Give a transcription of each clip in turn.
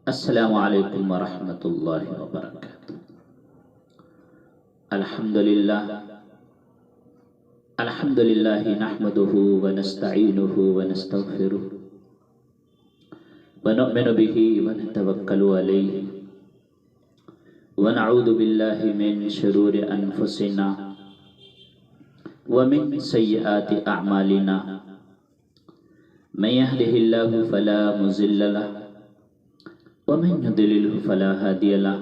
السلام علیکم ورحمۃ اللہ وبرکاتہ۔ الحمدللہ الحمدللہ نحمده ونستعینه ونستغفره ونؤمن به ونتوکل علیہ ونعوذ باللہ من شرور انفسنا ومن سیئات اعمالنا من يهده الله فلا مضل له ومن يضلل فلا هادي له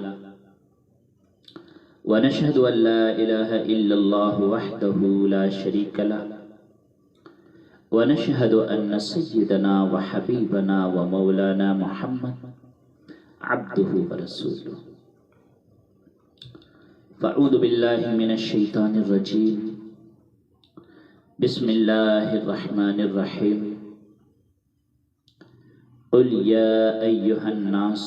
ونشهد أن لا إله إلا الله وحده لا شريك له ونشهد أن سيدنا وحبيبنا ومولانا محمد عبده ورسوله فأعوذ بالله من الشيطان الرجيم بسم الله الرحمن الرحيم قل يا أيها الناس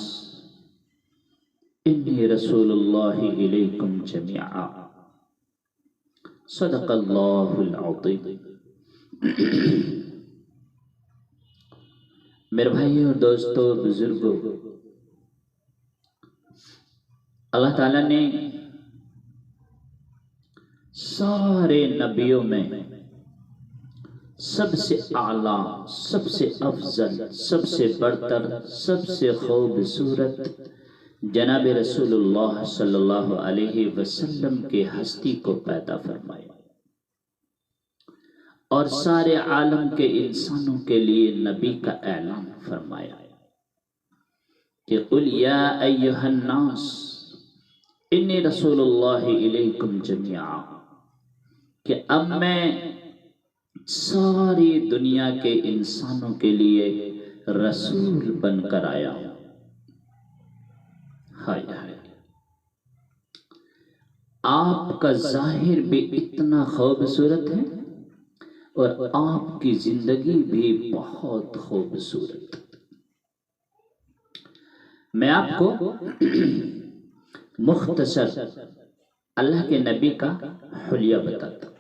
إني رسول الله إليكم جميعا صدق الله العظيم۔ میرے بھائی اور دوستو، بزرگوں، اللہ تعالیٰ نے سارے نبیوں میں سب سے اعلیٰ، سب سے افضل، سب سے برتر، سب سے خوبصورت جناب رسول اللہ صلی اللہ علیہ وسلم کے ہستی کو پیدا فرمایا اور سارے عالم کے انسانوں کے لیے نبی کا اعلان فرمایا کہ قل یا ایھا الناس انی رسول اللہ الیکم جمیعا، کہ اب میں ساری دنیا کے انسانوں کے لیے رسول بن کر آیا ہوں۔ ہائے ہائے، آپ کا ظاہر بھی اتنا خوبصورت ہے اور آپ کی زندگی بھی بہت خوبصورت۔ میں آپ کو مختصر اللہ کے نبی کا حلیہ بتاتا ہوں۔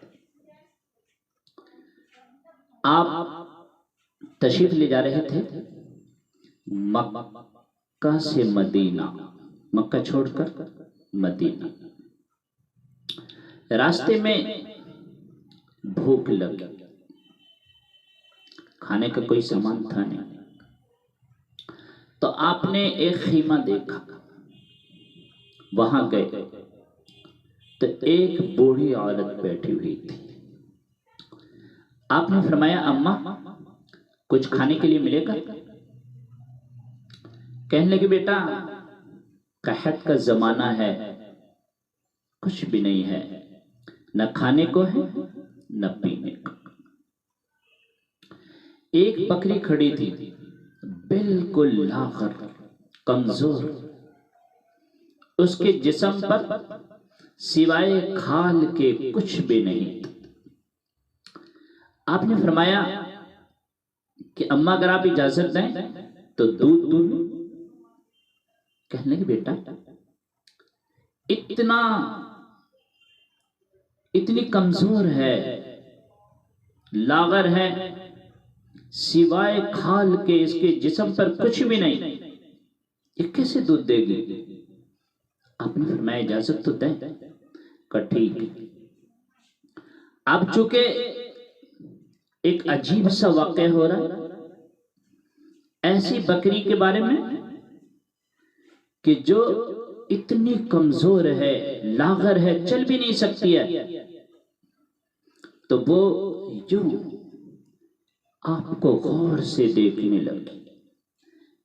آپ تشریف لے جا رہے تھے مکہ سے مدینہ، مکہ چھوڑ کر مدینہ۔ راستے میں بھوک لگی، کھانے کا کوئی سامان تھا نہیں، تو آپ نے ایک خیمہ دیکھا، وہاں گئے تو ایک بوڑھی عورت بیٹھی ہوئی تھی۔ آپ نے فرمایا اماں کچھ کھانے کے لیے ملے گا؟ کہنے لگے بیٹا قحط کا زمانہ ہے، کچھ بھی نہیں ہے، نہ کھانے کو ہے نہ پینے کو۔ ایک بکری کھڑی تھی، بالکل لاغر، کمزور، اس کے جسم پر سوائے کھال کے کچھ بھی نہیں تھا۔ آپ نے فرمایا کہ اماں اگر آپ اجازت دیں تو دودھ دوں۔ کہنے لگے بیٹا اتنی کمزور ہے، لاغر ہے، سوائے کھال کے اس کے جسم پر کچھ بھی نہیں، یہ کیسے دودھ دے گی؟ آپ نے فرمایا اجازت تو دیں۔ کہ ٹھیک۔ اب چونکہ ایک عجیب سا واقعہ ہو رہا ہے ایسی بکری کے بارے میں کہ جو اتنی کمزور ہے، لاغر ہے، چل بھی نہیں سکتی ہے، تو وہ یوں آپ کو غور سے دیکھنے لگی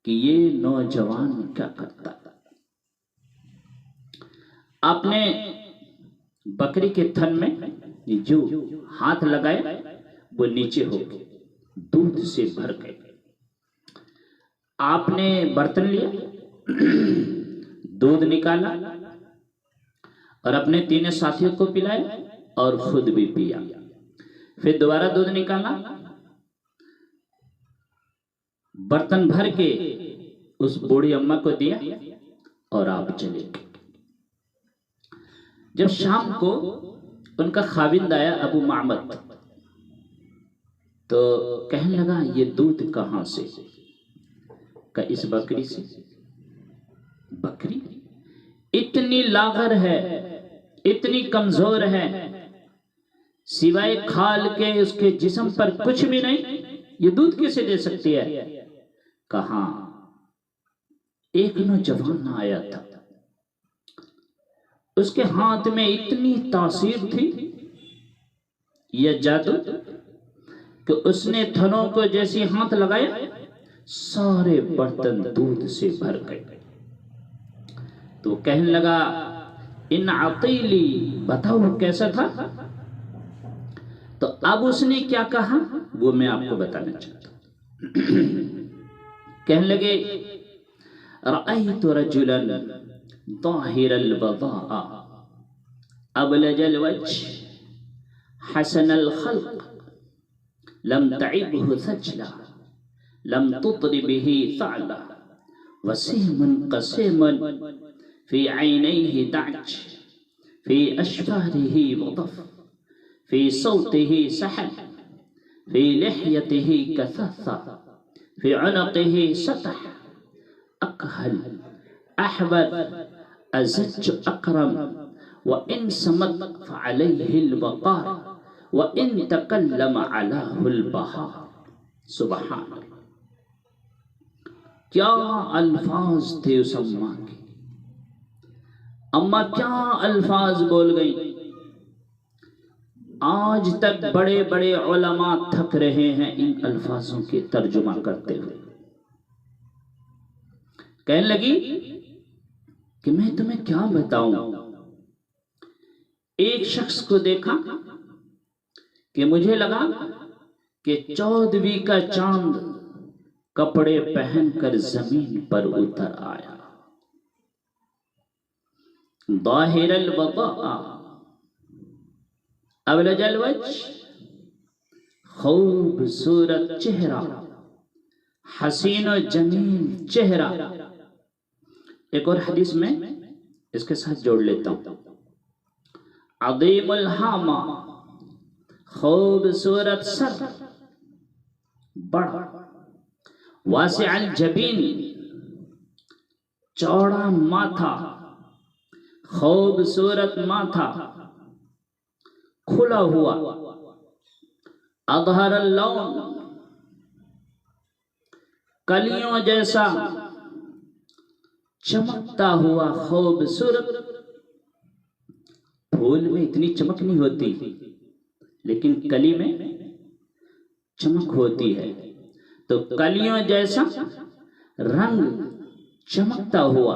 کہ یہ نوجوان کیا کرتا ہے۔ آپ نے بکری کے تھن میں جو ہاتھ لگائے وہ نیچے ہو گئے، دودھ سے بھر گئے۔ آپ نے برتن لیا، دودھ نکالا اور اپنے تینوں ساتھیوں کو پلایا اور خود بھی پیا۔ پھر دوبارہ دودھ نکالا، برتن بھر کے اس بوڑھی اماں کو دیا اور آپ چلے گئے۔ جب شام کو ان کا خاوند آیا ابو معمر، تو کہنے لگا یہ دودھ کہاں سے؟ کہ اس بکری سے۔ بکری اتنی لاغر ہے، اتنی کمزور ہے، سوائے کھال کے اس کے جسم پر کچھ بھی نہیں، یہ دودھ کیسے دے سکتی ہے؟ کہاں ایک نوجوان آیا تھا، اس کے ہاتھ میں اتنی تاثیر تھی یہ جادو کہ اس نے تھنوں کو جیسی ہاتھ لگایا سارے برتن دودھ سے بھر گئے۔ تو کہنے لگا ان عقیلی، بتاؤ کیسا تھا؟ تو اب اس نے کیا کہا وہ میں آپ کو بتانا چاہتا ہوں۔ کہنے لگے رأیت رجلا ظاہر البضاء ابلج الوجه حسن الخلق لم تعبه ثجلا لم تطر به ثعلا وسيم قسيم في عينيه دعج في أشفاره وضف في صوته سحل في لحيته كثاثة في عنقه سطح أكهل أحبر أزج أكرم وإن سمت فعليه البقار وإن تكلم علاه البهار۔ سبحان اللہ، کیا الفاظ تھے اس اماں کے، اماں کیا الفاظ بول گئی۔ آج تک بڑے بڑے علماء تھک رہے ہیں ان الفاظوں کے ترجمہ کرتے ہوئے۔ کہنے لگی کہ میں تمہیں کیا بتاؤں، ایک شخص کو دیکھا کہ مجھے لگا کہ 14ویں کا چاند کپڑے پہن کر زمین پر اتر آیا۔ ظاہر الوضاء ابلج الوجه، خوبصورت چہرہ، حسین و جمیل چہرہ۔ ایک اور حدیث میں اس کے ساتھ جوڑ لیتا ہوں، عظیم الحامہ، خوبصورت سر، بڑا، واسع الجبین، چوڑا ماتھا، خوبصورت ماتھا، کھلا ہوا، اظہر اللون، کلیوں جیسا چمکتا ہوا خوبصورت۔ پھول میں اتنی چمک نہیں ہوتی لیکن کلی میں چمک ہوتی ہے، تو کلیوں جیسا رنگ چمکتا ہوا،